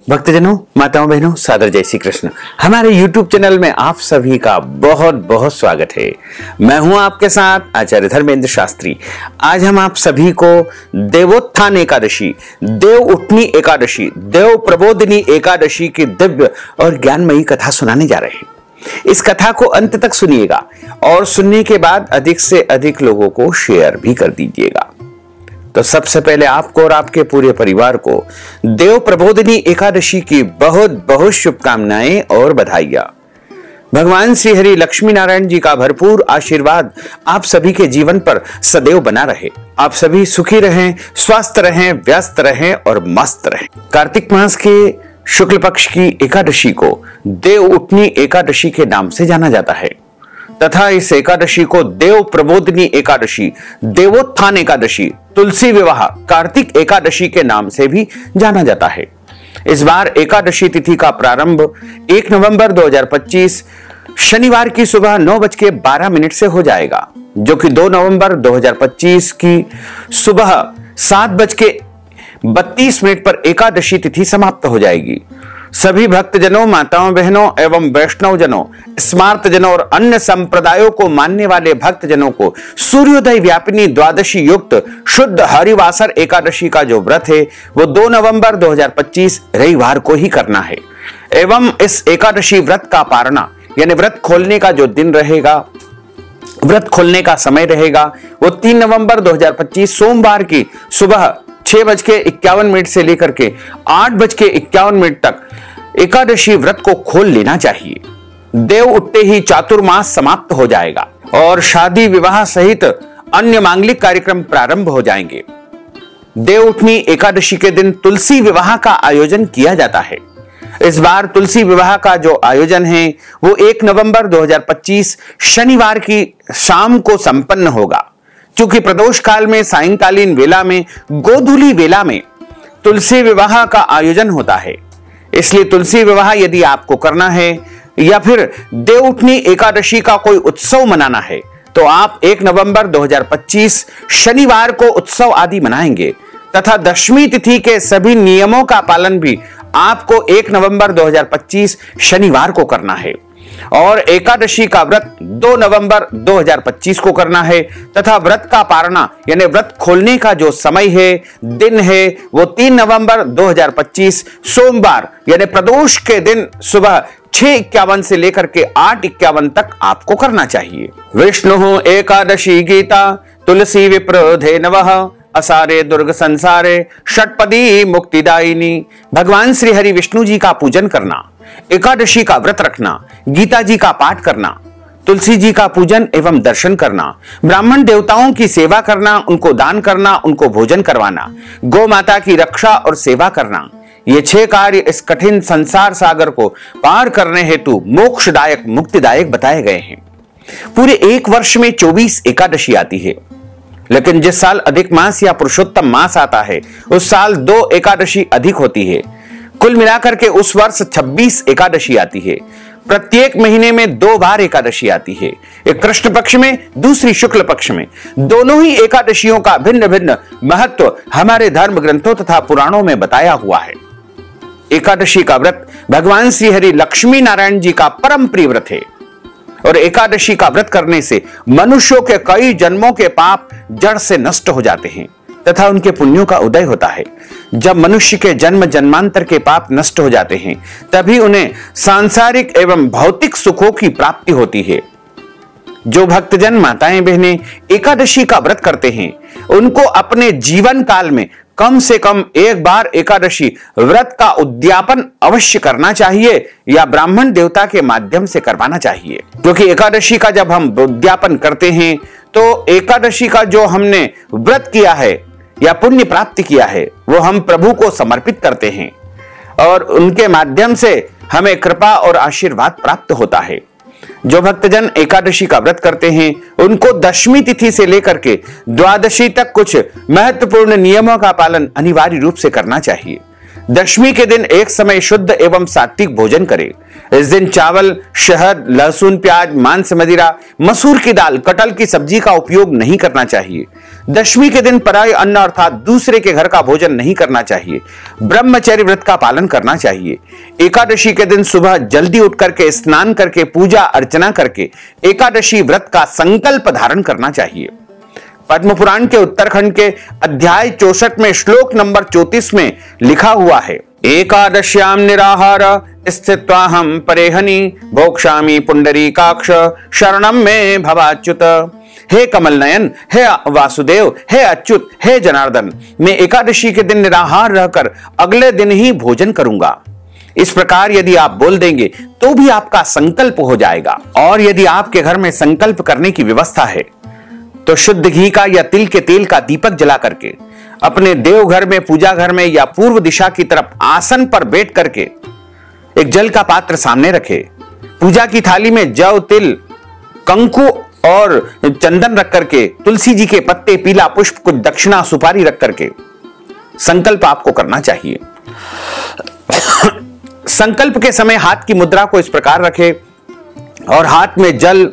भक्तजनों, माताओं, बहनों, सादर जय श्री कृष्ण। हमारे YouTube चैनल में आप सभी का बहुत बहुत स्वागत है। मैं हूं आपके साथ आचार्य धर्मेंद्र शास्त्री। आज हम आप सभी को देवोत्थान एकादशी, देव उठनी एकादशी, देव प्रबोधिनी एकादशी की दिव्य और ज्ञानमयी कथा सुनाने जा रहे हैं। इस कथा को अंत तक सुनिएगा और सुनने के बाद अधिक से अधिक लोगों को शेयर भी कर दीजिएगा। तो सबसे पहले आपको और आपके पूरे परिवार को देव प्रबोधिनी एकादशी की बहुत बहुत शुभकामनाएं और बधाइयां। भगवान श्री हरि लक्ष्मी नारायण जी का भरपूर आशीर्वाद आप सभी के जीवन पर सदैव बना रहे। आप सभी सुखी रहें, स्वस्थ रहें, व्यस्त रहें और मस्त रहें। कार्तिक मास के शुक्ल पक्ष की एकादशी को देव उठनी एकादशी के नाम से जाना जाता है तथा इस एकादशी को देव प्रबोधिनी एकादशी, देवोत्थान एकादशी, तुलसी विवाह, कार्तिक एकादशी के नाम से भी जाना जाता है। इस बार एकादशी तिथि का प्रारंभ 1 नवंबर 2025 शनिवार की सुबह 9:12 से हो जाएगा, जो कि 2 नवंबर 2025 की सुबह 7:32 पर एकादशी तिथि समाप्त हो जाएगी। सभी भक्तजनों, माताओं, बहनों एवं वैष्णव जनों, स्मार्त जनों और अन्य संप्रदायों को मानने वाले भक्तजनों को सूर्योदय व्यापिनी द्वादशी युक्त शुद्ध हरिवासर एकादशी का जो व्रत है वो 2 नवंबर 2025 रविवार को ही करना है। एवं इस एकादशी व्रत का पारना यानी व्रत खोलने का जो दिन रहेगा, व्रत खोलने का समय रहेगा वो 3 नवंबर 2025 सोमवार की सुबह 6:51 से लेकर के 8:51 तक एकादशी व्रत को खोल लेना चाहिए। देव उठते ही चातुर्मास समाप्त हो जाएगा और शादी विवाह सहित अन्य मांगलिक कार्यक्रम प्रारंभ हो जाएंगे। देव उठनी एकादशी के दिन तुलसी विवाह का आयोजन किया जाता है। इस बार तुलसी विवाह का जो आयोजन है वो 1 नवंबर 2025 शनिवार की शाम को संपन्न होगा। चूंकि प्रदोष काल में सायंकालीन वेला में गोधूली वेला में तुलसी विवाह का आयोजन होता है, इसलिए तुलसी विवाह यदि आपको करना है या फिर देव उठनी एकादशी का कोई उत्सव मनाना है तो आप 1 नवंबर 2025 शनिवार को उत्सव आदि मनाएंगे तथा दशमी तिथि के सभी नियमों का पालन भी आपको 1 नवंबर 2025 शनिवार को करना है और एकादशी का व्रत 2 नवंबर 2025 को करना है तथा व्रत का पारना यानी व्रत खोलने का जो समय है, दिन है, वो 3 नवंबर 2025 सोमवार यानी प्रदोष के दिन सुबह 6:51 से लेकर के 8:51 तक आपको करना चाहिए। विष्णु एकादशी गीता तुलसी विप्र धेनवः असारे दुर्ग संसारे षटपदी मुक्तिदायिनी। भगवान श्री हरि विष्णु जी का पूजन करना, एकादशी का व्रत रखना, गीता जी का पाठ करना, तुलसी जी का पूजन एवं दर्शन करना, ब्राह्मण देवताओं की सेवा करना, उनको दान करना, उनको भोजन करवाना, गौ माता की रक्षा और सेवा करना, ये 6 कार्य इस कठिन संसार सागर को पार करने हेतु मोक्षदायक, मुक्तिदायक बताए गए हैं। पूरे एक वर्ष में 24 एकादशी आती है, लेकिन जिस साल अधिक मास या पुरुषोत्तम मास आता है उस साल 2 एकादशी अधिक होती है। कुल मिलाकर के उस वर्ष 26 एकादशी आती है। प्रत्येक महीने में 2 बार एकादशी आती है, एक कृष्ण पक्ष में, दूसरी शुक्ल पक्ष में। दोनों ही एकादशियों का भिन्न भिन्न महत्व हमारे धर्म ग्रंथों तथा पुराणों में बताया हुआ है। एकादशी का व्रत भगवान श्री हरि लक्ष्मी नारायण जी का परम प्रिय व्रत है और एकादशी का व्रत करने से मनुष्यों के कई जन्मों के पाप जड़ से नष्ट हो जाते हैं तथा उनके पुण्यों का उदय होता है। जब मनुष्य के जन्म जन्मांतर के पाप नष्ट हो जाते हैं तभी उन्हें सांसारिक एवं भौतिक सुखों की प्राप्ति होती है। जो भक्तजन, माताएं, बहनें एकादशी का व्रत करते हैं उनको अपने जीवन काल में कम से कम एक बार एकादशी व्रत का उद्यापन अवश्य करना चाहिए या ब्राह्मण देवता के माध्यम से करवाना चाहिए, क्योंकि एकादशी का जब हम उद्यापन करते हैं तो एकादशी का जो हमने व्रत किया है या पुण्य प्राप्त किया है वो हम प्रभु को समर्पित करते हैं और उनके माध्यम से हमें कृपा और आशीर्वाद प्राप्त होता है। जो भक्तजन एकादशी का व्रत करते हैं उनको दशमी तिथि से लेकर के द्वादशी तक कुछ महत्वपूर्ण नियमों का पालन अनिवार्य रूप से करना चाहिए। दशमी के दिन एक समय शुद्ध एवं सात्विक भोजन करें। इस दिन चावल, शहद, लहसुन, प्याज, मांस, मदिरा, मसूर की दाल, कटहल की सब्जी का उपयोग नहीं करना चाहिए। दशमी के दिन पराय अन्न अर्थात दूसरे के घर का भोजन नहीं करना चाहिए। ब्रह्मचर्य व्रत का पालन करना चाहिए। एकादशी के दिन सुबह जल्दी उठ करके स्नान करके पूजा अर्चना करके एकादशी व्रत का संकल्प धारण करना चाहिए। पद्म पुराण के उत्तरखंड के अध्याय 64 में श्लोक नंबर 34 में लिखा हुआ है, एकादश्याम निराहार स्थित्वाहं परेहनि भोक्ष्यामि पुंडरीकाक्ष शरणम में भवाच्युत। हे कमल नयन, हे वासुदेव, हे अच्युत, हे जनार्दन, मैं एकादशी के दिन निराहार रहकर अगले दिन ही भोजन करूंगा। इस प्रकार यदि आप बोल देंगे तो भी आपका संकल्प हो जाएगा। और यदि आपके घर में संकल्प करने की व्यवस्था है तो शुद्ध घी का या तिल के तेल का दीपक जला करके अपने देवघर में, पूजा घर में या पूर्व दिशा की तरफ आसन पर बैठ करके एक जल का पात्र सामने रखे। पूजा की थाली में जौ, तिल, कंकु और चंदन रख करके, तुलसी जी के पत्ते, पीला पुष्प, कुछ दक्षिणा, सुपारी रख करके संकल्प आपको करना चाहिए। संकल्प के समय हाथ की मुद्रा को इस प्रकार रखे और हाथ में जल,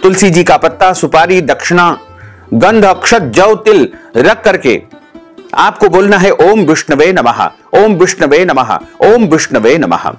तुलसी जी का पत्ता, सुपारी, दक्षिणा, गंध, अक्षत, जौ, तिल रख करके आपको बोलना है ओम विष्णवे नमः, ओम विष्णवे नमः, ओम विष्णवे नमः।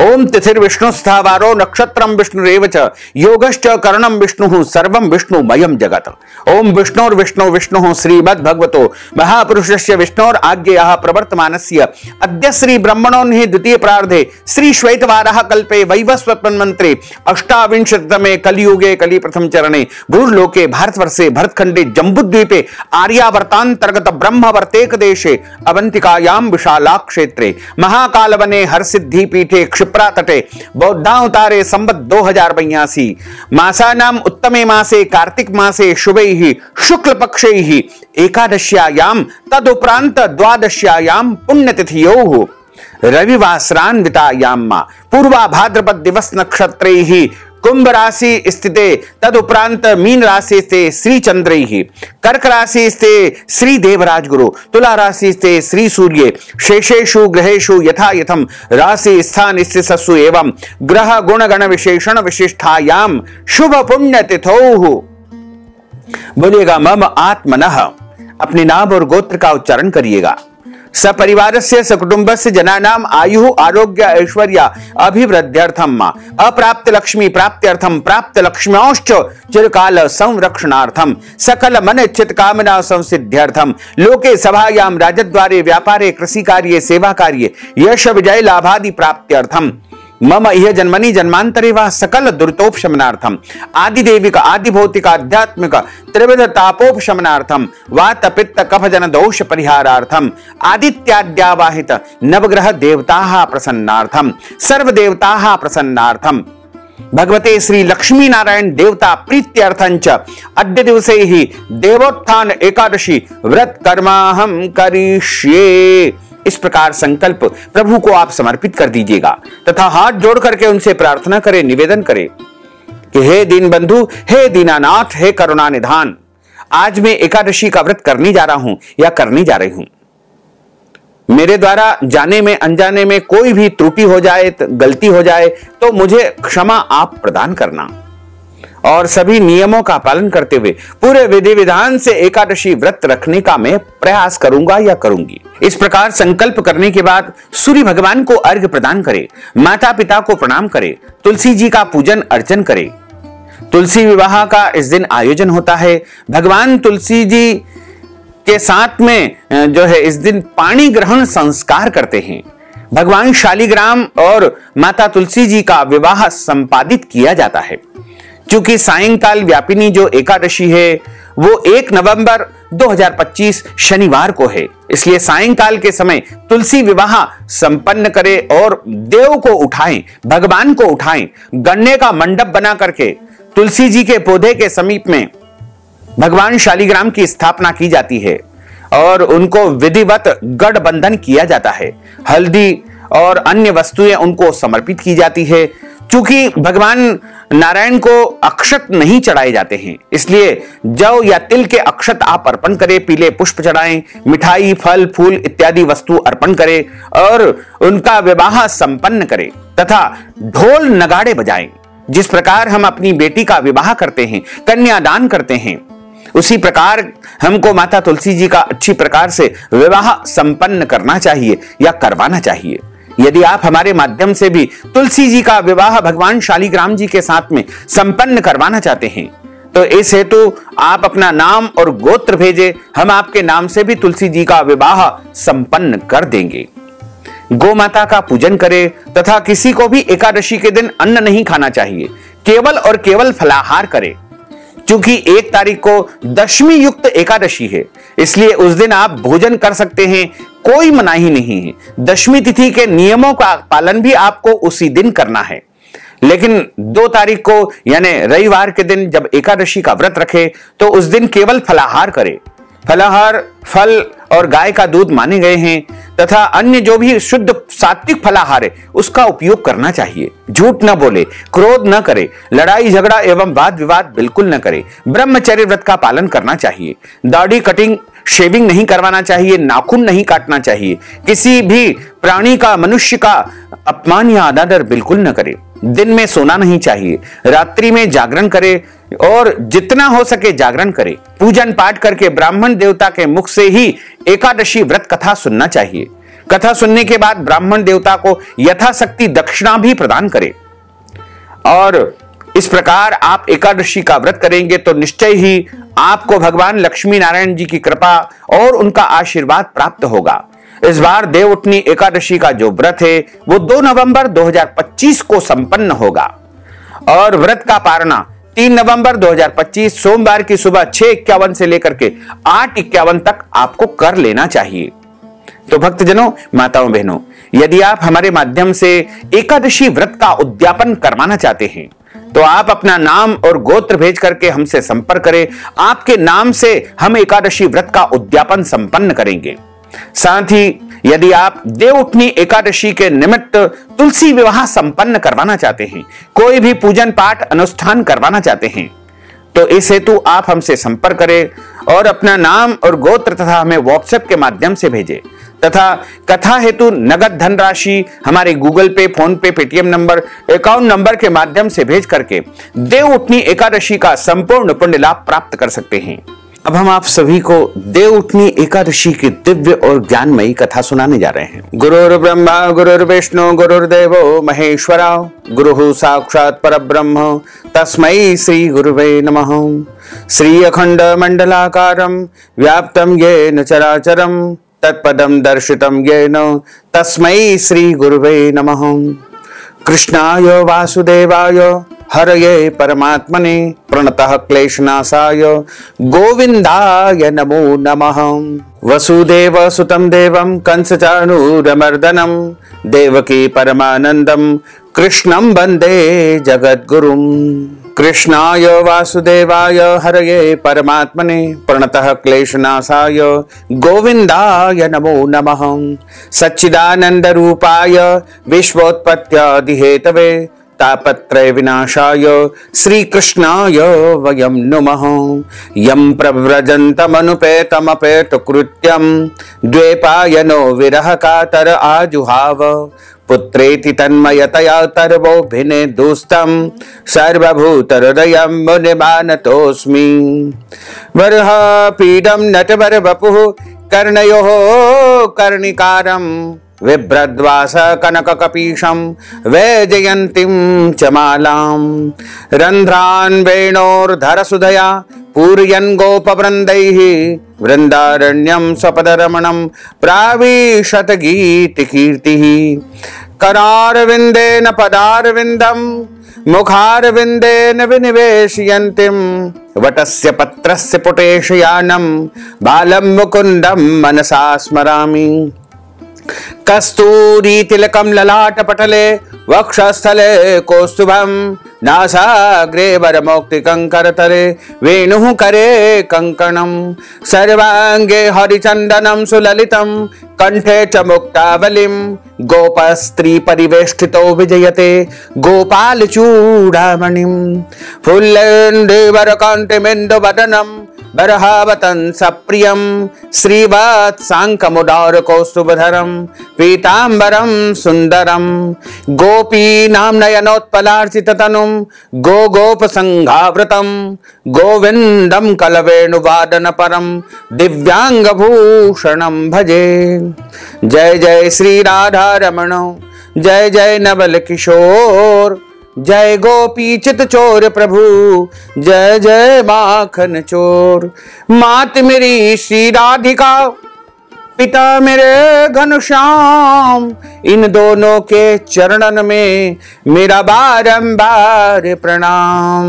ओम तिथिर विष्णु स्थावारो नक्षत्रम विष्णुरेव च योगश्च करणम विष्णु सर्वम विष्णुमयम जगत। ओम विष्णुर विष्णु विष्णु श्रीमद् भगवतो महापुरुषस्य विष्णोर आज्ञया प्रवर्तमानस्य अद्य श्री ब्रह्मणोन्हि द्वितीय प्रार्धे श्री श्वेतवारः कल्पे वैवस्वत मंत्रे अष्टाविंशतितमे कलियुगे कलि प्रथम चरणे भूर्लोके भारतवर्षे भरतखंडे जम्बूद्वीपे आर्यावर्तांतर्गत ब्रह्मवर्तेक देशे अवंतिकायां विशाला क्षेत्रे महाकालवने हरसिद्धि पीठे क्षिप्रा तटे बौद्धावतारे संवत् 2082 मासानाम उत्तमे मासे कार्तिक मासे शुभैः शुक्ल पक्षैः एकादश्यायां तदुपरांत द्वादश्यायां पुण्यतिथयोः रविवासरान्वितायां पूर्वा भाद्रपद दिवस नक्षत्रैः कुंभ राशि स्थिते तदुपरांत मीन राशि स्थिते श्री चंद्रैः कर्क राशि स्थिते श्री देवराज गुरु तुला राशि स्थिते श्री सूर्य शेषेषु ग्रहेषु यथा यथम राशि स्थान स्थितसु एवं ग्रह गुण गण विशेषण विशिष्टायां शुभ पुण्य तिथौः। बोलिएगा मम आत्मनः, अपने नाम और गोत्र का उच्चारण करिएगा। सपरिवारस्य सकुटुंबस्य जनानाम आयु आरोग्य ऐश्वर्य अभिवृद्ध्यर्थम अप्राप्त लक्ष्मी प्राप्त्यर्थम प्राप्त लक्ष्म्योश्च चिरकाल संरक्षणार्थम सकल मन इच्छित कामना संसिद्ध्यर्थम लोके सभायां राजद्वारे व्यापारे कृषि कार्ये सेवा कार्ये यश विजय लाभादि प्राप्त्यर्थम मम इह जन्मनि जन्मांतरे वा सकल दुरितोपशमनार्थम आदिदेविक आदिभौतिक आध्यात्मिक त्रिविध तापोपशमनार्थम वात पित्त कफ जन दोष परिहारार्थम आदित्याद्यावाहित नवग्रह देवताः प्रसन्नार्थम सर्व देवताः प्रसन्नार्थम भगवते श्री लक्ष्मी नारायण देवता प्रीत्यर्थंच अद्य दिवसे ही देवोत्थान एकादशी व्रत कर्माहम करिष्ये। इस प्रकार संकल्प प्रभु को आप समर्पित कर दीजिएगा तथा हाथ जोड़ करके उनसे प्रार्थना करें, निवेदन करें कि हे दीन बंधु, हे दीनानाथ, हे करुणा निधान, आज मैं एकादशी का व्रत करने जा रहा हूं या करने जा रही हूं। मेरे द्वारा जाने में अनजाने में कोई भी त्रुटि हो जाए, गलती हो जाए तो मुझे क्षमा आप प्रदान करना और सभी नियमों का पालन करते हुए पूरे विधि विधान से एकादशी व्रत रखने का मैं प्रयास करूंगा या करूंगी। इस प्रकार संकल्प करने के बाद सूर्य भगवान को अर्घ्य प्रदान करें, माता पिता को प्रणाम करें, तुलसी जी का पूजन अर्चन करें। तुलसी विवाह का इस दिन आयोजन होता है। भगवान तुलसी जी के साथ में जो है इस दिन पाणी ग्रहण संस्कार करते हैं। भगवान शालिग्राम और माता तुलसी जी का विवाह संपादित किया जाता है। चूंकि सायंकाल व्यापिनी जो एकादशी है वो 1 नवंबर 2025 शनिवार को है, इसलिए सायंकाल के समय तुलसी विवाह संपन्न करें और देव को उठाएं, भगवान को उठाएं। गन्ने का मंडप बना करके तुलसी जी के पौधे के समीप में भगवान शालिग्राम की स्थापना की जाती है और उनको विधिवत गठबंधन किया जाता है। हल्दी और अन्य वस्तुएं उनको समर्पित की जाती है। चूंकि भगवान नारायण को अक्षत नहीं चढ़ाए जाते हैं, इसलिए जौ या तिल के अक्षत आप अर्पण करें, पीले पुष्प चढ़ाएं, मिठाई, फल, फूल इत्यादि वस्तु अर्पण करें और उनका विवाह संपन्न करें तथा ढोल नगाड़े बजाएं। जिस प्रकार हम अपनी बेटी का विवाह करते हैं, कन्यादान करते हैं, उसी प्रकार हमको माता तुलसी जी का अच्छी प्रकार से विवाह संपन्न करना चाहिए या करवाना चाहिए। यदि आप हमारे माध्यम से भी तुलसी जी का विवाह भगवान शालिग्राम जी के साथ में संपन्न करवाना चाहते हैं तो इस हेतु आप अपना नाम और गोत्र भेजें, हम आपके नाम से भी तुलसी जी का विवाह संपन्न कर देंगे। गौ माता का पूजन करें तथा किसी को भी एकादशी के दिन अन्न नहीं खाना चाहिए, केवल और केवल फलाहार करें। क्योंकि 1 तारीख को दशमी युक्त एकादशी है, इसलिए उस दिन आप भोजन कर सकते हैं, कोई मनाही नहीं है। दशमी तिथि के नियमों का पालन भी आपको उसी दिन करना है। लेकिन 2 तारीख को यानी रविवार के दिन जब एकादशी का व्रत रखे तो उस दिन केवल फलाहार करें। फलाहार फल और गाय का दूध माने गए हैं तथा अन्य जो भी शुद्ध सात्विक फलाहार है उसका उपयोग करना चाहिए। झूठ न बोले, क्रोध न करे, लड़ाई झगड़ा एवं वाद विवाद बिल्कुल न करे। ब्रह्मचर्य व्रत का पालन करना चाहिए। दाढ़ी कटिंग शेविंग नहीं करवाना चाहिए, नाखून नहीं काटना चाहिए। किसी भी प्राणी का मनुष्य का अपमान या अनादर बिल्कुल न करे। दिन में सोना नहीं चाहिए, रात्रि में जागरण करे और जितना हो सके जागरण करे। पूजन पाठ करके ब्राह्मण देवता के मुख से ही एकादशी व्रत कथा सुनना चाहिए। कथा सुनने के बाद ब्राह्मण देवता को यथाशक्ति दक्षिणा भी प्रदान करें। और इस प्रकार आप एकादशी का व्रत करेंगे तो निश्चय ही आपको भगवान लक्ष्मी नारायण जी की कृपा और उनका आशीर्वाद प्राप्त होगा। इस बार देवउठनी एकादशी का जो व्रत है वो 2 नवंबर 2025 को संपन्न होगा और व्रत का पारणा 3 नवंबर 2025 सोमवार की सुबह 6:51 से लेकर के 8:51 तक आपको कर लेना चाहिए। तो भक्तजनों, माताओं बहनों, यदि आप हमारे माध्यम से एकादशी व्रत का उद्यापन करवाना चाहते हैं तो आप अपना नाम और गोत्र भेज करके हमसे संपर्क करें। आपके नाम से हम एकादशी व्रत का उद्यापन संपन्न करेंगे। साथ ही यदि आप देवउठनी एकादशी के निमित्त तुलसी विवाह संपन्न करवाना चाहते हैं, कोई भी पूजन पाठ अनुष्ठान करवाना चाहते हैं तो इस हेतु आप हमसे संपर्क करें और अपना नाम और गोत्र तथा हमें व्हाट्सएप के माध्यम से भेजें तथा कथा हेतु नगद धनराशि हमारे गूगल पे, फोन पे, पेटीएम नंबर, अकाउंट नंबर के माध्यम से भेज करके देवउठनी एकादशी का संपूर्ण पुण्य लाभ प्राप्त कर सकते हैं। अब हम आप सभी को देवउठनी एकादशी की दिव्य और ज्ञानमयी कथा सुनाने जा रहे हैं। गुरुर् ब्रह्मा गुरुर्विष्णु गुरुर्देवो महेश्वरा गुरुः साक्षात् परब्रह्म तस्मै श्री गुरुवे नमः। श्री अखंड मंडलाकारं व्याप्तं येन चराचरं तत्पदं दर्शितं येन तस्मै श्री गुरुवे नमः। कृष्णाय वासुदेवाय हरये परमात्मने प्रणतः क्लेशनाशाय गोविंदाय नमो नमः। वसुदेव सुतं देवं कंसचाणूरमर्दनं देवकी परमानंदं कृष्णं वंदे जगद्गुरुं। कृष्णाय वासुदेवाय हरये परमात्मने प्रणतः क्लेशनाशाय गोविंदाय नमो नमः। सच्चिदानंद रूपाय विश्वोत्पत्त्यादि हेतवे तापत्रय विनाशाय श्री कृष्णाय वयं नुमः। यं प्रव्रजन्तमनुपेतमपेत कृत्यं द्वैपायनो विरह कातर आजुहाव पुत्रेति तन्मयतया तर्वोभिने दुस्तं सर्वभूतहृदयं मुनिमानतोऽस्मि। वरः पीडं नटवर वपुः कर्णयोः कर्णिकारं विभ्रद्वास कनक कपीशं वैजयन्तीं च मालां। रन्ध्रान् वेणोर्धर सुधया पूरयन् गोपवृन्दैः वृन्दारण्यं स्वपदरमणं प्राविशत गीतिकीर्तिः। करारविन्देन पदारविन्दं मुखारविन्देन विनिवेशयन्तीं वटस्य पत्रस्य पुटेशयानं बालं मुकुन्दं मनसा स्मरामि। कस्तूरी तिलकं ललाटपटले वक्षस्थले कौस्तुभं नासाग्रे वरमौक्तिकं करतले वेणुः करे कङ्कणं। सर्वाङ्गे हरिचन्दनं सुललितं कंठे च मुक्तावलिं गोपस्त्री परिवेष्टितो विजयते गोपालचूडामणिं। फुल्लेन्दुवरकान्तिमिन्दुवदनं बरहावतं सप्रियं श्रीवत्साङ्कमुदार कौस्तुभधरं पीताम्बरं सुन्दरं गोपीनां नयनोत्पलार्चिततनुं गोपसंघावृतं गोविन्दं कलवेणुवादनपरं दिव्यांगभूषणं भजे। जय जय श्री राधा रमण, जय जय नवल किशोर, जय गोपी चित चोर प्रभु, जय जय माखन चोर। मात मेरी श्री राधिका, पिता मेरे घनश्याम, इन दोनों के चरणन में मेरा बारंबार प्रणाम।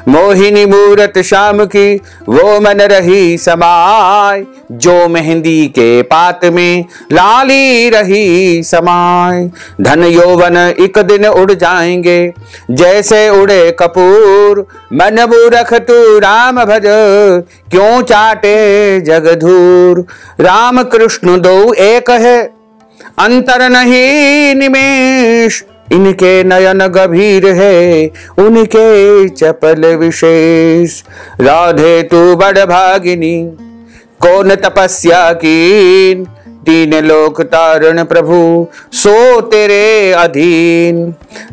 मोहिनी मूरत श्याम की वो मन रही समाय, जो मेहंदी के पात में लाली रही समाय। धन यौवन एक दिन उड़ जाएंगे जैसे उड़े कपूर, मन मूरख तू राम भज क्यों चाटे जगधूर। राम कृष्ण दो एक है अंतर नहीं निमेष, इनके नयन गंभीर है उनके चपल विशेष। राधे तू बड़ भागिनी कौन तपस्या कीन, तीन लोक तारण प्रभु सो तेरे अधीन।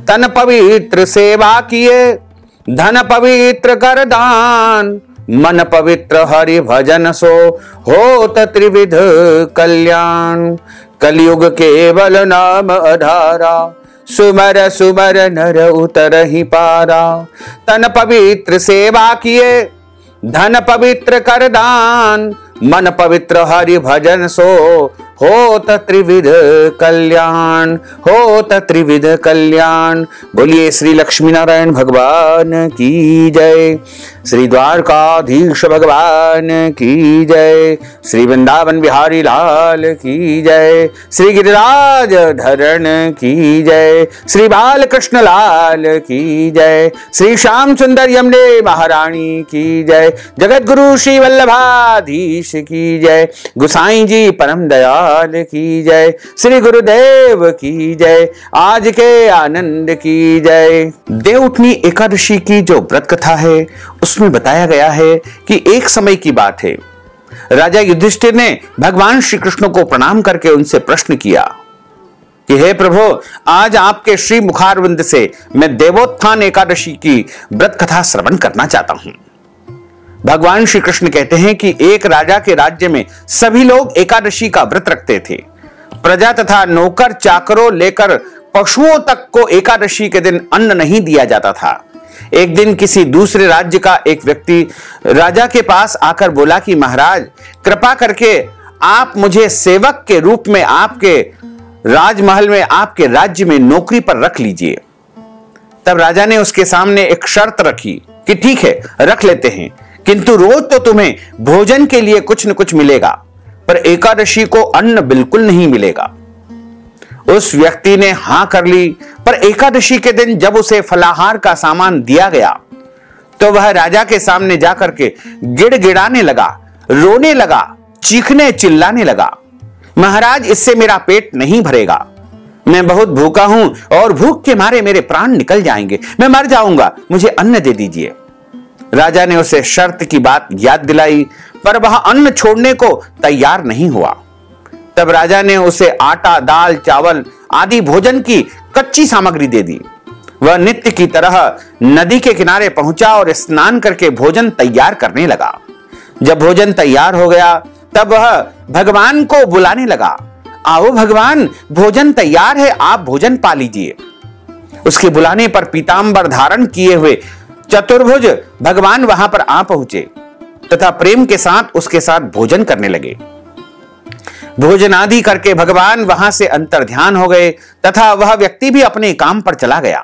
तन पवित्र सेवा किए धन पवित्र कर दान, मन पवित्र हरि भजन सो होत त्रिविध कल्याण। कलयुग केवल नाम आधारा, सुमर सुमर नर उतर ही पारा। तन पवित्र सेवा किए धन पवित्र कर दान, मन पवित्र हरि भजन सो होत त्रिविध कल्याण, होत त्रिविध कल्याण। बोलिए श्री लक्ष्मी नारायण भगवान की जय, श्री द्वारकाधीश भगवान की जय, श्री वृंदावन बिहारी लाल की जय, श्री गिरिराज धरण की जय, श्री बालकृष्ण लाल की जय, श्री श्याम सुंदर यमुने महारानी की जय, जगत गुरु श्री वल्लभाधीश की जय, गुसाई जी परम दयाल की जय, श्री गुरुदेव की जय, आज के आनंद की जय। देवउठनी एकादशी की जो व्रत कथा है उसमें बताया गया है कि एक समय की बात है, राजा युधिष्ठिर ने भगवान श्री कृष्ण को प्रणाम करके उनसे प्रश्न किया कि हे प्रभु, आज आपके श्री मुखारविंद से मैं देवोत्थान एकादशी की व्रत कथा श्रवण करना चाहता हूं। भगवान श्री कृष्ण कहते हैं कि एक राजा के राज्य में सभी लोग एकादशी का व्रत रखते थे। प्रजा तथा नौकर चाकरों लेकर पशुओं तक को एकादशी के दिन अन्न नहीं दिया जाता था। एक दिन किसी दूसरे राज्य का एक व्यक्ति राजा के पास आकर बोला कि महाराज, कृपा करके आप मुझे सेवक के रूप में आपके राजमहल में, आपके राज्य में नौकरी पर रख लीजिए। तब राजा ने उसके सामने एक शर्त रखी कि ठीक है, रख लेते हैं, किंतु रोज तो तुम्हें भोजन के लिए कुछ न कुछ मिलेगा, पर एकादशी को अन्न बिल्कुल नहीं मिलेगा। उस व्यक्ति ने हां कर ली, पर एकादशी के दिन जब उसे फलाहार का सामान दिया गया तो वह राजा के सामने जाकर के गिड़गिड़ाने लगा, रोने लगा, चीखने चिल्लाने लगा, महाराज इससे मेरा पेट नहीं भरेगा, मैं बहुत भूखा हूं और भूख के मारे मेरे प्राण निकल जाएंगे, मैं मर जाऊंगा, मुझे अन्न दे दीजिए। राजा ने उसे शर्त की बात याद दिलाई, पर वह अन्न छोड़ने को तैयार नहीं हुआ। तब राजा ने उसे आटा, दाल, चावल आदि भोजन की कच्ची सामग्री दे दी। वह नित्य की तरह नदी के किनारे पहुंचा और स्नान करके भोजन तैयार करने लगा। जब भोजन तैयार हो गया तब वह भगवान को बुलाने लगा, आओ भगवान, भोजन तैयार है, आप भोजन पा लीजिए। उसके बुलाने पर पीतांबर धारण किए हुए चतुर्भुज भगवान वहां पर आ पहुंचे तथा प्रेम के साथ उसके साथ भोजन करने लगे। भोजन आदि करके भगवान वहां से अंतर्ध्यान हो गए तथा वह व्यक्ति भी अपने काम पर चला गया।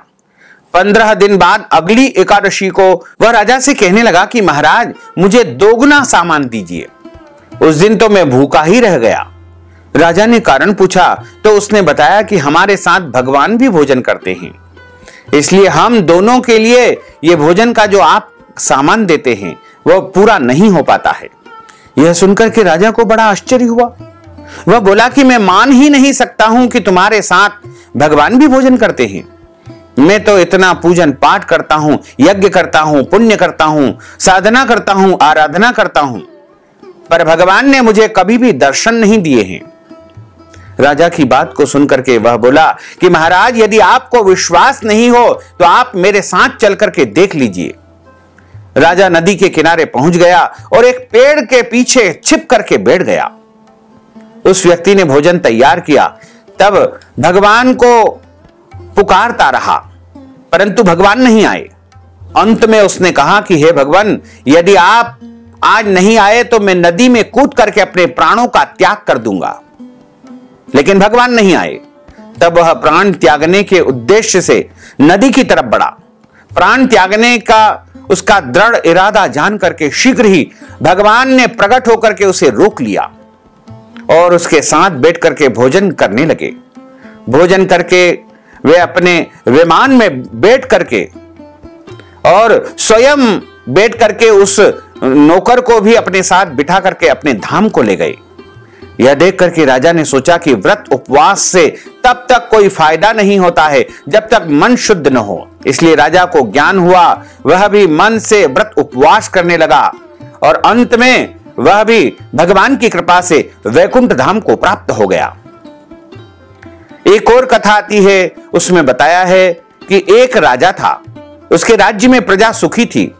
15 दिन बाद अगली एकादशी को वह राजा से कहने लगा कि महाराज, मुझे दोगुना सामान दीजिए। उस दिन तो मैं भूखा ही रह गया। राजा ने कारण पूछा तो उसने बताया कि हमारे साथ भगवान भी भोजन करते हैं, इसलिए हम दोनों के लिए यह भोजन का जो आप सामान देते हैं वह पूरा नहीं हो पाता है। यह सुनकर के राजा को बड़ा आश्चर्य हुआ। वह बोला कि मैं मान ही नहीं सकता हूं कि तुम्हारे साथ भगवान भी भोजन करते हैं। मैं तो इतना पूजन पाठ करता हूं, यज्ञ करता हूं, पुण्य करता हूं, साधना करता हूं, आराधना करता हूं, पर भगवान ने मुझे कभी भी दर्शन नहीं दिए हैं। राजा की बात को सुनकर के वह बोला कि महाराज, यदि आपको विश्वास नहीं हो तो आप मेरे साथ चल करके देख लीजिए। राजा नदी के किनारे पहुंच गया और एक पेड़ के पीछे छिप करके बैठ गया। उस व्यक्ति ने भोजन तैयार किया, तब भगवान को पुकारता रहा, परंतु भगवान नहीं आए। अंत में उसने कहा कि हे भगवान, यदि आप आज नहीं आए तो मैं नदी में कूद करके अपने प्राणों का त्याग कर दूंगा। लेकिन भगवान नहीं आए। तब वह प्राण त्यागने के उद्देश्य से नदी की तरफ बढ़ा। प्राण त्यागने का उसका दृढ़ इरादा जान करके शीघ्र ही भगवान ने प्रकट होकर के उसे रोक लिया और उसके साथ बैठ करके भोजन करने लगे। भोजन करके वे अपने विमान में बैठ करके और स्वयं बैठ करके उस नौकर को भी अपने साथ बिठा करके अपने धाम को ले गए। यह देख करके राजा ने सोचा कि व्रत उपवास से तब तक कोई फायदा नहीं होता है जब तक मन शुद्ध न हो। इसलिए राजा को ज्ञान हुआ, वह भी मन से व्रत उपवास करने लगा और अंत में वह भी भगवान की कृपा से वैकुंठ धाम को प्राप्त हो गया। एक और कथा आती है, उसमें बताया है कि एक राजा था, उसके राज्य में प्रजा सुखी थी।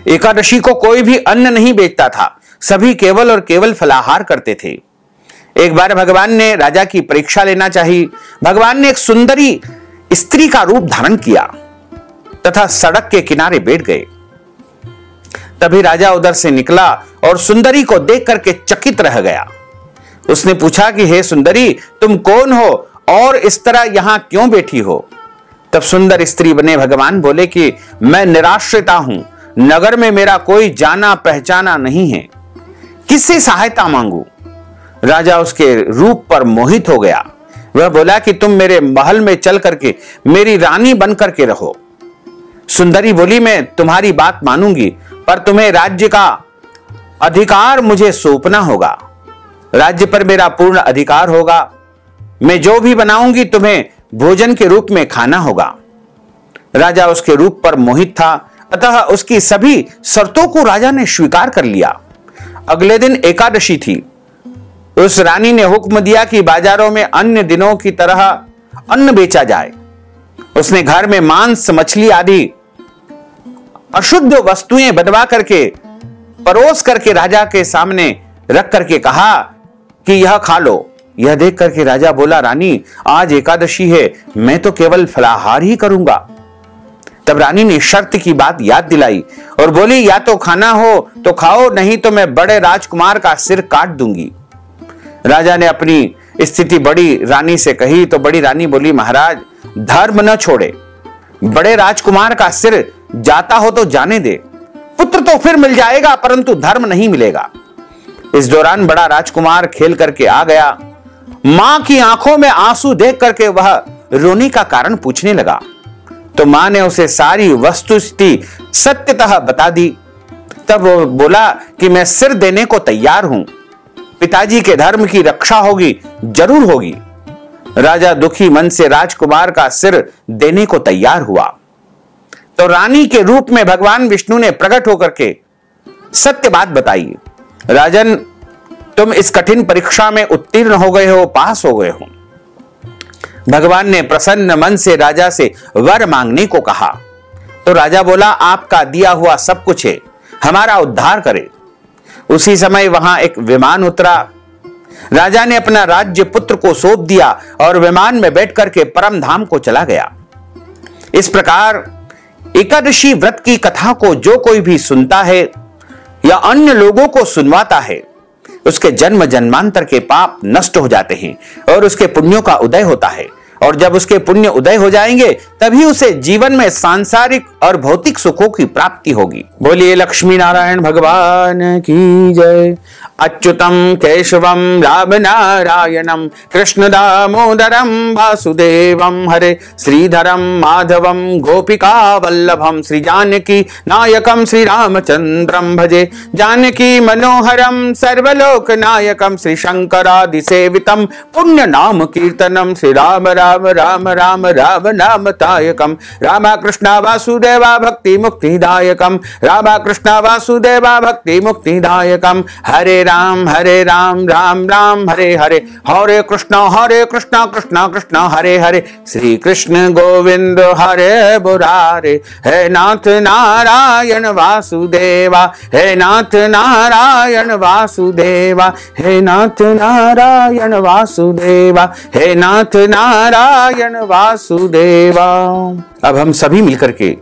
एकादशी को कोई भी अन्न नहीं बेचता था, सभी केवल और केवल फलाहार करते थे। एक बार भगवान ने राजा की परीक्षा लेना चाहिए। भगवान ने एक सुंदरी स्त्री का रूप धारण किया तथा सड़क के किनारे बैठ गए। तभी राजा उधर से निकला और सुंदरी को देख करके चकित रह गया। उसने पूछा कि हे सुंदरी, तुम कौन हो और इस तरह यहां क्यों बैठी हो? तब सुंदर स्त्री बने भगवान बोले कि मैं निराश्रिता हूं, नगर में मेरा कोई जाना पहचाना नहीं है, किससे सहायता मांगू? राजा उसके रूप पर मोहित हो गया। वह बोला कि तुम मेरे महल में चल करके मेरी रानी बन करके रहो। सुंदरी बोली, मैं तुम्हारी बात मानूंगी, पर तुम्हें राज्य का अधिकार मुझे सौंपना होगा। राज्य पर मेरा पूर्ण अधिकार होगा। मैं जो भी बनाऊंगी तुम्हें भोजन के रूप में खाना होगा। राजा उसके रूप पर मोहित था, अतः उसकी सभी शर्तों को राजा ने स्वीकार कर लिया। अगले दिन एकादशी थी। उस रानी ने हुक्म दिया कि बाजारों में अन्य दिनों की तरह अन्न बेचा जाए। उसने घर में मांस, मछली आदि अशुद्ध वस्तुएं बनवा करके परोस करके राजा के सामने रख करके कहा कि यह खा लो। यह देख करके राजा बोला, रानी आज एकादशी है, मैं तो केवल फलाहार ही करूंगा। तब रानी ने शर्त की बात याद दिलाई और बोली, या तो खाना हो तो खाओ, नहीं तो मैं बड़े राजकुमार का सिर काट दूंगी। राजा ने अपनी स्थिति बड़ी रानी से कही तो बड़ी रानी बोली, महाराज धर्म न छोड़े, बड़े राजकुमार का सिर जाता हो तो जाने दे, पुत्र तो फिर मिल जाएगा परंतु धर्म नहीं मिलेगा। इस दौरान बड़ा राजकुमार खेल करके आ गया। मां की आंखों में आंसू देख करके वह रोने का कारण पूछने लगा तो मां ने उसे सारी वस्तुस्थिति सत्यतः बता दी। तब वो बोला कि मैं सिर देने को तैयार हूं, पिताजी के धर्म की रक्षा होगी, जरूर होगी। राजा दुखी मन से राजकुमार का सिर देने को तैयार हुआ तो रानी के रूप में भगवान विष्णु ने प्रकट होकर के सत्य बात बताई। राजन, तुम इस कठिन परीक्षा में उत्तीर्ण हो गए हो, पास हो गए हो। भगवान ने प्रसन्न मन से राजा से वर मांगने को कहा तो राजा बोला, आपका दिया हुआ सब कुछ है, हमारा उद्धार करे। उसी समय वहां एक विमान उतरा। राजा ने अपना राज्य पुत्र को सौंप दिया और विमान में बैठ करके परम धाम को चला गया। इस प्रकार एकादशी व्रत की कथा को जो कोई भी सुनता है या अन्य लोगों को सुनवाता है, उसके जन्म जन्मांतर के पाप नष्ट हो जाते हैं और उसके पुण्यों का उदय होता है। और जब उसके पुण्य उदय हो जाएंगे तभी उसे जीवन में सांसारिक और भौतिक सुखों की प्राप्ति होगी। बोलिए लक्ष्मी नारायण भगवान की जय। अच्युतम केशवम राम नारायणम कृष्ण दामोदरम वासुदेवम हरे श्रीधरम माधवम गोपिका वल्लभम श्री जानकी नायकम श्री रामचंद्रम भजे। जानकी मनोहरम सर्वलोक नायकम श्री शंकरादि सेवितम पुण्य नाम कीर्तनम श्री राम राम राम राम राम नाम तायकम। रामा कृष्णा वासुदेवा भक्ति मुक्तिदायकम। रामा कृष्णा वासुदेवा भक्ति मुक्तिदायकम। हरे राम राम राम हरे हरे। हरे कृष्णा कृष्णा कृष्णा हरे हरे। श्री कृष्ण गोविंद हरे मुरारे। हे नाथ नारायण वासुदेवा। हे नाथ नारायण वासुदेवा। हे नाथ नारायण वासुदेवा। हे नाथ नारायण वासुदेवा। अब हम सभी मिलकर के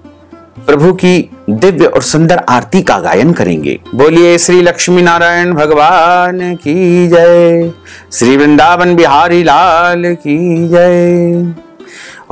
प्रभु की दिव्य और सुंदर आरती का गायन करेंगे। बोलिए श्री लक्ष्मी नारायण भगवान की जय। श्री वृंदावन बिहारी लाल की जय।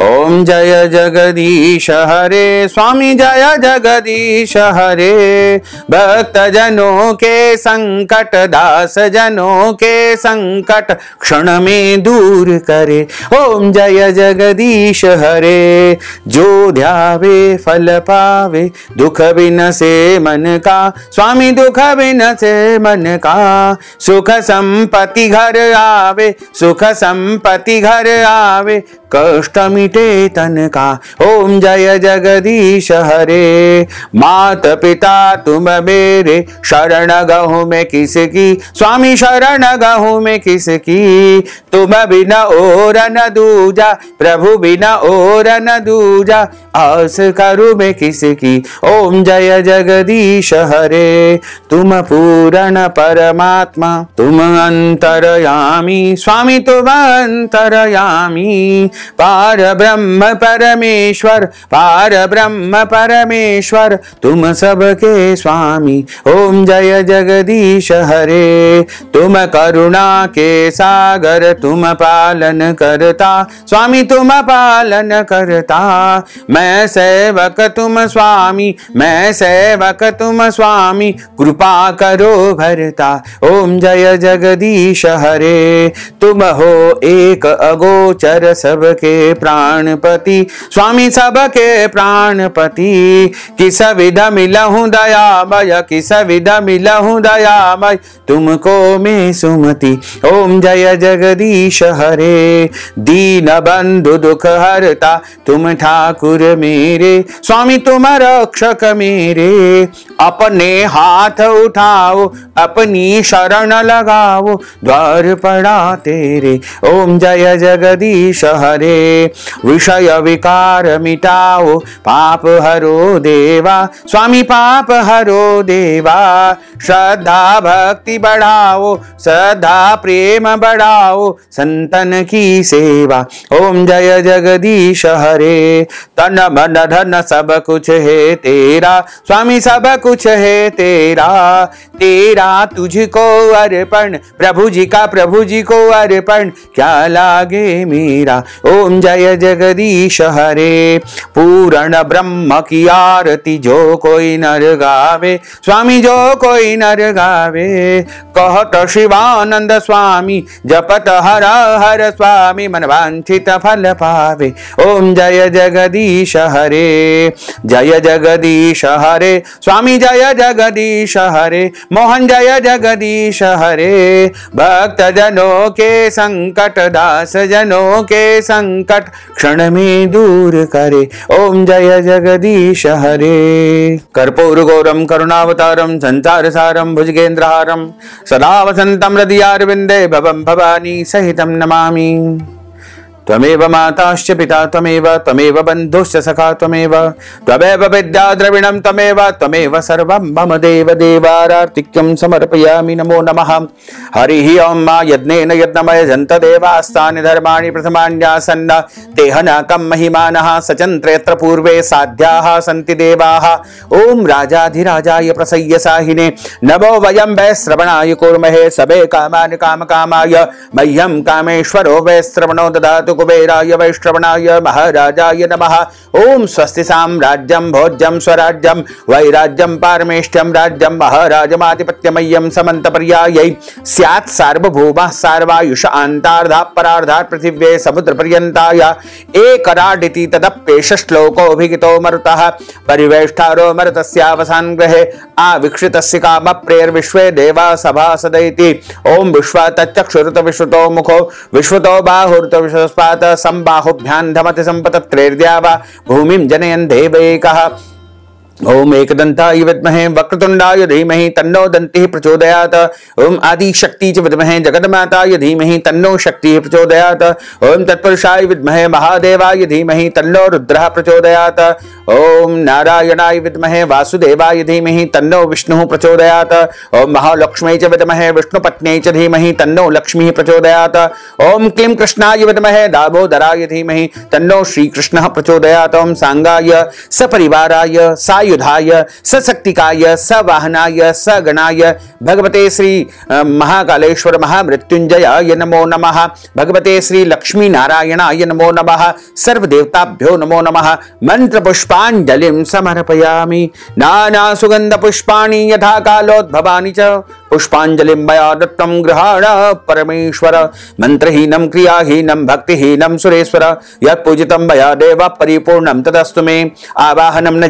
ओम जय जगदीश हरे स्वामी जय जगदीश हरे। भक्त जनों के संकट दास जनों के संकट क्षण में दूर करे। ओम जय जगदीश हरे। जो ध्यावे फल पावे दुख बिन से मन का। स्वामी दुख बिन से मन का। सुख संपत्ति घर आवे सुख संपत्ति घर आवे कष्ट मिटे तन का। ओम जय जगदीश हरे। मात पिता तुम मेरे शरण गहूं में किसकी। स्वामी शरण गहूं में किसकी। तुम बिना और न दूजा प्रभु बिना और न दूजा। आस करूं मैं किसकी। ओम जय जगदीश हरे। तुम पूर्ण परमात्मा तुम अंतरयामी। स्वामी तुम अंतरयामी। पार ब्रह्म परमेश्वर पार ब्रह्म परमेश्वर तुम सबके स्वामी। ओम जय जगदीश हरे। तुम करुणा के सागर तुम पालन करता। स्वामी तुम पालन करता। मैं सेवक तुम स्वामी मैं सेवक तुम स्वामी कृपा करो भरता। ओम जय जगदीश हरे। तुम हो एक अगोचर सबके प्राणपति। स्वामी सबके प्राणपति। किस विध मिलहूं दयामय किस विध मिलहूं दयामय तुमको मैं सुमति। ओम जय जगदीश हरे। दीन बंधु दुख हरता तुम ठाकुर मेरे। स्वामी तुम रक्षक मेरे। अपने हाथ उठाओ अपनी शरण लगाओ द्वार पड़ा तेरे। ओम जय जगदीश हरे। विषय विकार मिटाओ पाप हरो देवा। स्वामी पाप हरो देवा। श्रद्धा भक्ति बढ़ाओ श्रद्धा प्रेम बढ़ाओ संतन की सेवा। ओम जय जगदीश हरे। तन मन धन सब कुछ है तेरा। स्वामी सब कुछ है तेरा। तेरा तुझको अर्पण प्रभु जी को अर्पण क्या लागे मेरा। ओम जय जगदीश हरे। पूर्ण ब्रह्म की आरती जो कोई नर गावे। स्वामी जो कोई नर गावे। कहत शिवानंद स्वामी जपत हर हर स्वामी मन वांछित फल पावे। ओम जय जगदीश हरे। जय जगदीश हरे। स्वामी जय जगदीश हरे। मोहन जय जगदीश हरे। भक्त जनों के संकट दास जनों के संकट क्षण में दूर करे। ओम जय जगदीश हरे। कर्पूर गौरम करुणावतारम संसार सारम भुजगेंद्रहारम सदा वसंतम हृदयारविंदे भवम भवानी सहितम नमामि। त्वमेव माताश्च पिता त्वमेव बन्धुश्च सखा त्वमेव विद्या द्रविणं त्वमेव सर्वं मम देव देवारार्तिक्यं समर्पयामि। नमो नमः। हरिः ओं। मा यज्ञेन यज्ञमय जन्त देवास्तानि धर्माणि प्रथमान्यासन्न तेहनाकं महिमानः सचन्त्रयत्र पूर्वे साध्याः सन्ति देवाः। ओम राजाधिराजाय प्रसय्य साहिने नमो वयं वै श्रवणाय कुर्महे सबे कामानि कामकामाय मह्यं कामेश्वरो वै श्रवणो ददातु कुबेराय वैश्रवणाय महाराजाय नमः। ओम स्वस्ति साम्राज्यं भोज्यं स्वराज्यं वैराज्यं पारमेष्ठ्यं राज्यं महाराजमाधिपत्यमय्यं समन्तपर्यायै स्यात् सार्वभौमः सार्वायुष अन्तार्धा परार्धा पृथिव्ये समुद्रपर्यन्ताय एकराडिति तदप्येष श्लोकोऽभिहितो मरुतः परिवेष्टारो मरुतस्यावसान ग्रहे आविक्षितस्य कामप्रेर्विश्वे देवा सभासदैति। ओम विश्वा तच्चक्षुरुत विश्वतो मुखो विश्वतो बाहुरुत विश्वस्पात संबाहुभ्यां धमति संपतत्रेर्द्यावा भूमिं जनयन् देवैकः। ओम एकदंताय विद्महे वक्रतुंडाय धीमहि तन्नो दन्तिः प्रचोदयात्। ओम आदि शक्ति च विद्महे जगन्माताय धीमहि तन्नो शक्तिः प्रचोदयात्। ओम तत्पुरुषाय विद्महे महादेवाय धीमहि तन्नो रुद्रः प्रचोदयात्। ओम नारायणाय विद्महे वासुदेवाय धीमहि तन्नो विष्णुः प्रचोदयात्। ओम महालक्ष्म्यै च विद्महे विष्णुपत्न्यै च धीमहि तन्नो लक्ष्मीः प्रचोदयात्। ओम क्लीं कृष्णाय विद्महे दामोदराय धीमहि तन्नो श्रीकृष्णः प्रचोदयात्। ओम सांगाय सपरिवाराय सायुधाय सशक्तिकाय सवाहनाय सगणाय भगवते श्री महाकालेश्वर महामृत्युंजयाय नमो नमः। भगवते श्री लक्ष्मी नारायणाय नमो नमः। सर्वदेवताभ्यो नमो नमः। मंत्र पुष्पांजलिं समर्पयामि। नाना सुगंध पुष्पाणि यथा कालोद्भवानि च पुष्पांजलिं मया दत्तं गृहाण परमेश्वर। मंत्रहीनं क्रियाहीनं भक्तिहीनं सुरेश्वर यत् पूजितं मया देव परिपूर्णं तदस्तु मे। आवाहनं न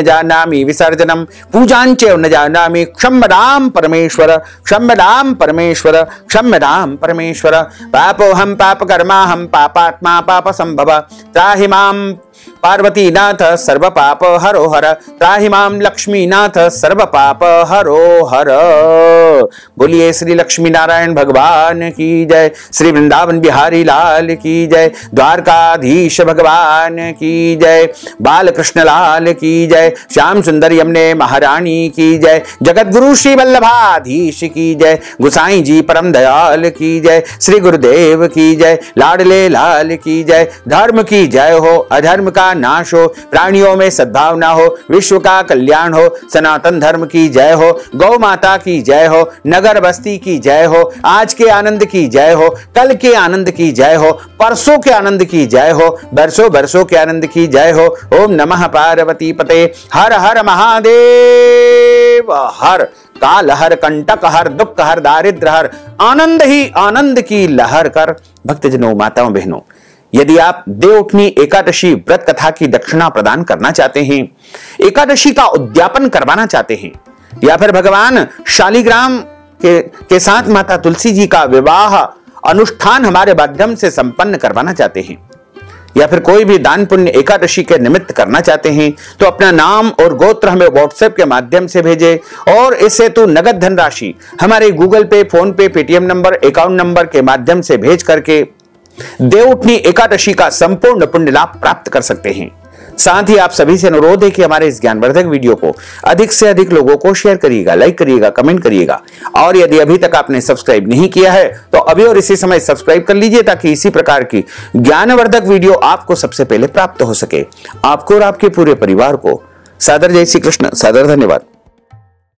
जानामि विसर्जनं पूजाञ्च न जानामि क्षम्यतां परमेश्वर क्षम्यतां परमेश्वर क्षम्यतां परमेश्वर। पापोऽहं पापकर्माहं पापात्मा पापसंभव त्राहि मां पार्वतीनाथ सर्व पाप हरो हर। त्राहि मां लक्ष्मीनाथ सर्व पाप हरो हर। बोलिए श्री लक्ष्मी नारायण भगवान की जय। श्री वृंदावन बिहारी लाल की जय। द्वारकाधीश भगवान की जय। बाल कृष्ण लाल की जय। श्याम सुंदर यमुने महारानी की जय। जगत गुरु श्री वल्लभाधीश की जय। गुसाई जी परम दयाल की जय। श्री गुरुदेव की जय। लाडले लाल की जय। धर्म की जय हो अधर्म का नाश हो प्राणियों में सद्भावना हो विश्व का कल्याण हो। सनातन धर्म की जय हो गौ माता की जय हो नगर बस्ती की जय हो। आज के आनंद की जय हो कल के आनंद की जय हो परसों के आनंद की जय हो बरसों बरसों के आनंद की जय हो। ओम नमः पार्वती पते हर हर महादेव हर। काल हर कंटक हर दुख हर दारिद्र हर आनंद ही आनंद की लहर कर। भक्तजनों माताओं बहनों यदि आप देवउठनी एकादशी व्रत कथा की दक्षिणा प्रदान करना चाहते हैं एकादशी का उद्यापन करवाना चाहते हैं या फिर भगवान शालिग्राम के साथ माता तुलसी जी का विवाह अनुष्ठान हमारे माध्यम से संपन्न करवाना चाहते हैं या फिर कोई भी दान पुण्य एकादशी के निमित्त करना चाहते हैं तो अपना नाम और गोत्र हमें व्हाट्सएप के माध्यम से भेजें और इससे तो नगद धनराशि हमारे गूगल पे फोन पे पेटीएम नंबर अकाउंट नंबर के माध्यम से भेज करके देवउठनी एकादशी का संपूर्ण पुण्य लाभ प्राप्त कर सकते हैं। साथ ही आप सभी से अनुरोध है कि हमारे इस ज्ञानवर्धक वीडियो को अधिक से अधिक लोगों को शेयर करिएगा, लाइक करिएगा, कमेंट करिएगा और यदि अभी तक आपने सब्सक्राइब नहीं किया है तो अभी और इसी समय सब्सक्राइब कर लीजिए ताकि इसी प्रकार की ज्ञानवर्धक वीडियो आपको सबसे पहले प्राप्त हो सके। आपको और आपके पूरे परिवार को सादर जय श्री कृष्ण, सादर धन्यवाद।